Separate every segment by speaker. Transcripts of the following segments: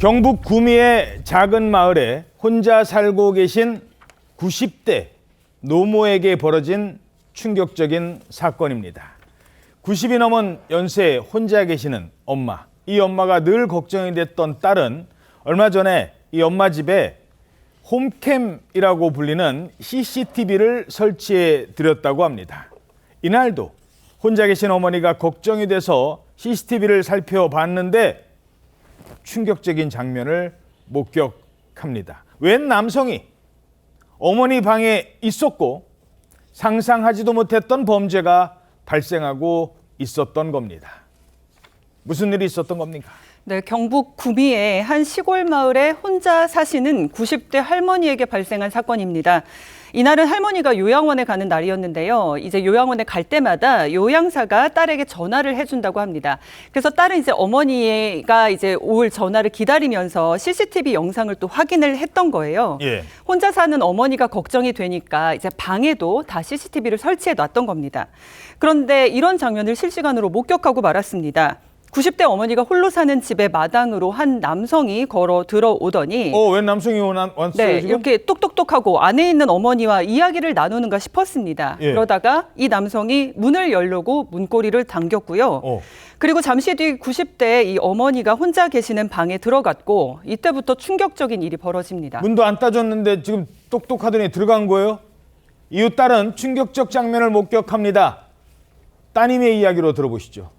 Speaker 1: 경북 구미의 작은 마을에 혼자 살고 계신 90대 노모에게 벌어진 충격적인 사건입니다. 90이 넘은 연세에 혼자 계시는 엄마. 이 엄마가 늘 걱정이 됐던 딸은 얼마 전에 이 엄마 집에 홈캠이라고 불리는 CCTV를 설치해 드렸다고 합니다. 이날도 혼자 계신 어머니가 걱정이 돼서 CCTV를 살펴봤는데 충격적인 장면을 목격합니다. 웬 남성이 어머니 방에 있었고 상상하지도 못했던 범죄가 발생하고 있었던 겁니다. 무슨 일이 있었던 겁니까?
Speaker 2: 네, 경북 구미의 한 시골 마을에 혼자 사시는 90대 할머니에게 발생한 사건입니다. 이날은 할머니가 요양원에 가는 날이었는데요. 이제 요양원에 갈 때마다 요양사가 딸에게 전화를 해준다고 합니다. 그래서 딸은 이제 어머니가 이제 올 전화를 기다리면서 CCTV 영상을 또 확인을 했던 거예요.
Speaker 1: 예.
Speaker 2: 혼자 사는 어머니가 걱정이 되니까 이제 방에도 다 CCTV를 설치해 놨던 겁니다. 그런데 이런 장면을 실시간으로 목격하고 말았습니다. 90대 어머니가 홀로 사는 집의 마당으로 한 남성이 걸어 들어오더니
Speaker 1: 웬 남성이 왔어요?
Speaker 2: 네,
Speaker 1: 지금?
Speaker 2: 이렇게 똑똑똑하고 안에 있는 어머니와 이야기를 나누는가 싶었습니다.
Speaker 1: 예.
Speaker 2: 그러다가 이 남성이 문을 열려고 문고리를 당겼고요. 그리고 잠시 뒤 90대 이 어머니가 혼자 계시는 방에 들어갔고 이때부터 충격적인 일이 벌어집니다.
Speaker 1: 문도 안 따졌는데 지금 똑똑하더니 들어간 거예요? 이후 딸은 충격적 장면을 목격합니다. 따님의 이야기로 들어보시죠.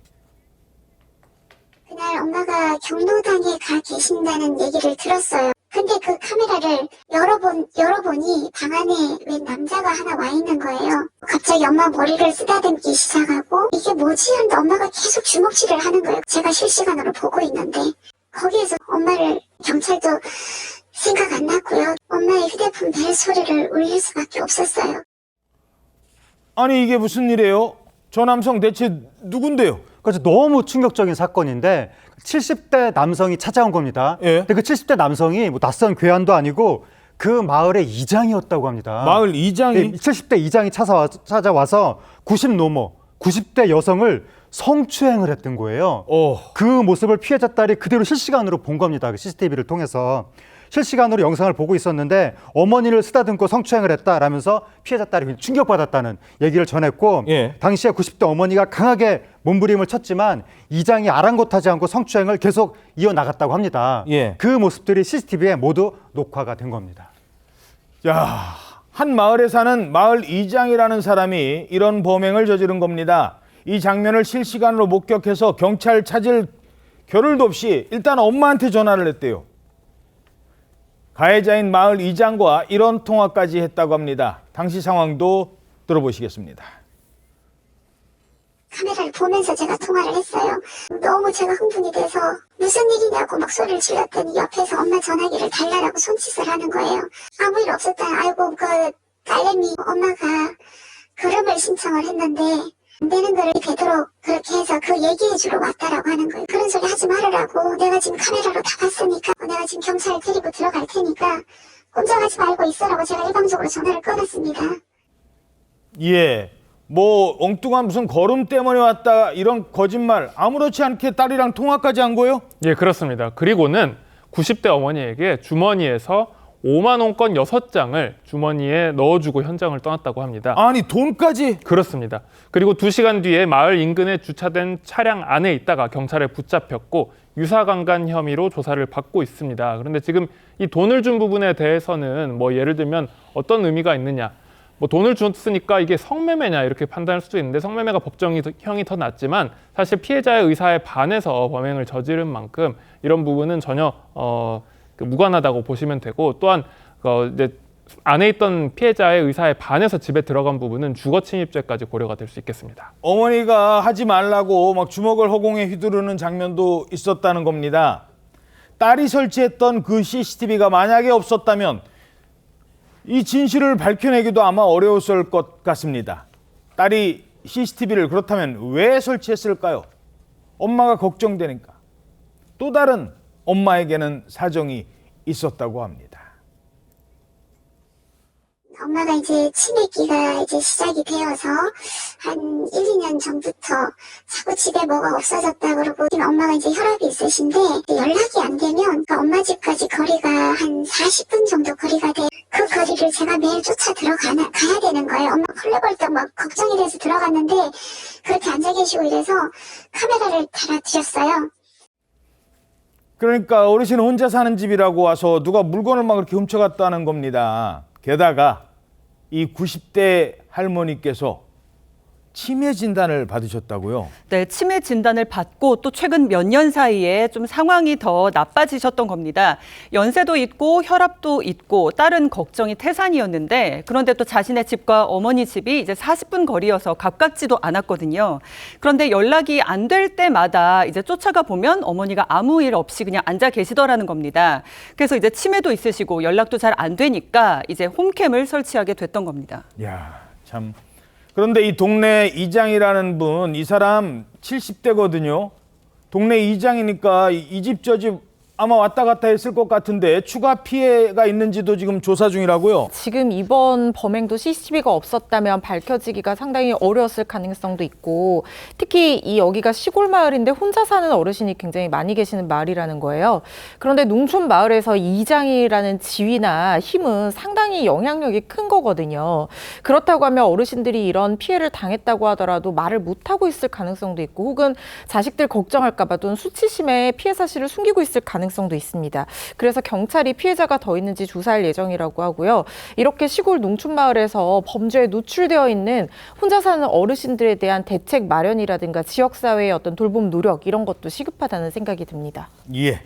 Speaker 3: 그날 엄마가 경로당에 가 계신다는 얘기를 들었어요. 근데 그 카메라를 열어보니 방 안에 웬 남자가 하나 와 있는 거예요. 갑자기 엄마 머리를 쓰다듬기 시작하고 이게 뭐지? 하는데 엄마가 계속 주먹질을 하는 거예요. 제가 실시간으로 보고 있는데 거기에서 엄마를 경찰도 생각 안 났고요. 엄마의 휴대폰 벨 소리를 울릴 수밖에 없었어요.
Speaker 1: 아니 이게 무슨 일이에요? 저 남성 대체 누군데요?
Speaker 4: 그래서 너무 충격적인 사건인데 70대 남성이 찾아온 겁니다.
Speaker 1: 예.
Speaker 4: 근데 그 70대 남성이 뭐 낯선 괴한도 아니고 그 마을의 이장이었다고 합니다.
Speaker 1: 마을 이장이?
Speaker 4: 70대 이장이 찾아와서 90 노모, 90대 여성을 성추행을 했던 거예요. 그 모습을 피해자 딸이 그대로 실시간으로 본 겁니다. 그 CCTV를 통해서. 실시간으로 영상을 보고 있었는데 어머니를 쓰다듬고 성추행을 했다라면서 피해자 딸이 충격받았다는 얘기를 전했고
Speaker 1: 예.
Speaker 4: 당시에 90대 어머니가 강하게 몸부림을 쳤지만 이장이 아랑곳하지 않고 성추행을 계속 이어나갔다고 합니다.
Speaker 1: 예.
Speaker 4: 그 모습들이 CCTV에 모두 녹화가 된 겁니다.
Speaker 1: 야, 한 마을에 사는 마을 이장이라는 사람이 이런 범행을 저지른 겁니다. 이 장면을 실시간으로 목격해서 경찰 찾을 겨를도 없이 일단 엄마한테 전화를 했대요. 가해자인 마을 이장과 이런 통화까지 했다고 합니다. 당시 상황도 들어보시겠습니다.
Speaker 3: 카메라를 보면서 제가 통화를 했어요. 너무 제가 흥분이 돼서 무슨 일이냐고 막 소리를 질렀더니 옆에서 엄마 전화기를 달라라고 손짓을 하는 거예요. 아무 일 없었다. 아이고 그 딸내미 엄마가 그룹을 신청을 했는데 안 되는 거를 되도록 그렇게 해서 그 얘기해주러 왔다라고 하는 거예요. 그런 소리 하지 말으라고. 내가 지금 카메라로 다 봤으니까 내가 지금 경찰을 데리고 들어갈 테니까 꼼짝하지 말고 있으라고 제가 일방적으로 전화를 끊었습니다.
Speaker 1: 예, 뭐 엉뚱한 무슨 걸음 때문에 왔다 이런 거짓말 아무렇지 않게 딸이랑 통화까지 한 거예요?
Speaker 5: 예, 그렇습니다. 그리고는 90대 어머니에게 주머니에서 5만 원권 6장을 주머니에 넣어주고 현장을 떠났다고 합니다.
Speaker 1: 아니 돈까지?
Speaker 5: 그렇습니다. 그리고 2시간 뒤에 마을 인근에 주차된 차량 안에 있다가 경찰에 붙잡혔고 유사강간 혐의로 조사를 받고 있습니다. 그런데 지금 이 돈을 준 부분에 대해서는 뭐 예를 들면 어떤 의미가 있느냐, 뭐 돈을 줬으니까 이게 성매매냐 이렇게 판단할 수도 있는데 성매매가 법정형이 더 낮지만 사실 피해자의 의사에 반해서 범행을 저지른 만큼 이런 부분은 전혀 무관하다고 보시면 되고 또한 이제 안에 있던 피해자의 의사에 반해서 집에 들어간 부분은 주거 침입죄까지 고려가 될 수 있겠습니다.
Speaker 1: 어머니가 하지 말라고 막 주먹을 허공에 휘두르는 장면도 있었다는 겁니다. 딸이 설치했던 그 CCTV가 만약에 없었다면 이 진실을 밝혀내기도 아마 어려웠을 것 같습니다. 딸이 CCTV를 그렇다면 왜 설치했을까요? 엄마가 걱정되니까. 또 다른 엄마에게는 사정이 있었다고 합니다.
Speaker 3: 엄마가 이제 치매기가 이제 시작이 되어서 한 1, 2년 전부터 자꾸 집에 뭐가 없어졌다 그러고 엄마가 이제 혈압이 있으신데 연락이 안 되면 그러니까 엄마 집까지 거리가 한 40분 정도 거리가 돼. 그 거리를 제가 매일 쫓아 가야 되는 거예요. 엄마 헐레벌떡 막 걱정이 돼서 들어갔는데 그렇게 앉아 계시고 이래서 카메라를 달아주셨어요.
Speaker 1: 그러니까 어르신은 혼자 사는 집이라고 와서 누가 물건을 막 이렇게 훔쳐갔다는 겁니다. 게다가 이 90대 할머니께서 치매 진단을 받으셨다고요?
Speaker 2: 네, 치매 진단을 받고 또 최근 몇 년 사이에 좀 상황이 더 나빠지셨던 겁니다. 연세도 있고 혈압도 있고 다른 걱정이 태산이었는데 그런데 또 자신의 집과 어머니 집이 이제 40분 거리여서 가깝지도 않았거든요. 그런데 연락이 안 될 때마다 이제 쫓아가 보면 어머니가 아무 일 없이 그냥 앉아 계시더라는 겁니다. 그래서 이제 치매도 있으시고 연락도 잘 안 되니까 이제 홈캠을 설치하게 됐던 겁니다.
Speaker 1: 야, 참. 그런데 이 동네 이장이라는 분, 이 사람 70대거든요. 동네 이장이니까 이 집 저 집 아마 왔다 갔다 했을 것 같은데 추가 피해가 있는지도 지금 조사 중이라고요?
Speaker 6: 지금 이번 범행도 CCTV가 없었다면 밝혀지기가 상당히 어려웠을 가능성도 있고 특히 여기가 시골 마을인데 혼자 사는 어르신이 굉장히 많이 계시는 마을이라는 거예요. 그런데 농촌 마을에서 이장이라는 지위나 힘은 상당히 영향력이 큰 거거든요. 그렇다고 하면 어르신들이 이런 피해를 당했다고 하더라도 말을 못하고 있을 가능성도 있고 혹은 자식들 걱정할까 봐 또는 수치심에 피해 사실을 숨기고 있을 가능성도 있습니다. 그래서 경찰이 피해자가 더 있는지 조사할 예정이라고 하고요. 이렇게 시골 농촌 마을에서 범죄에 노출되어 있는 혼자 사는 어르신들에 대한 대책 마련이라든가 지역사회의 어떤 돌봄 노력 이런 것도 시급하다는 생각이 듭니다.
Speaker 1: 예.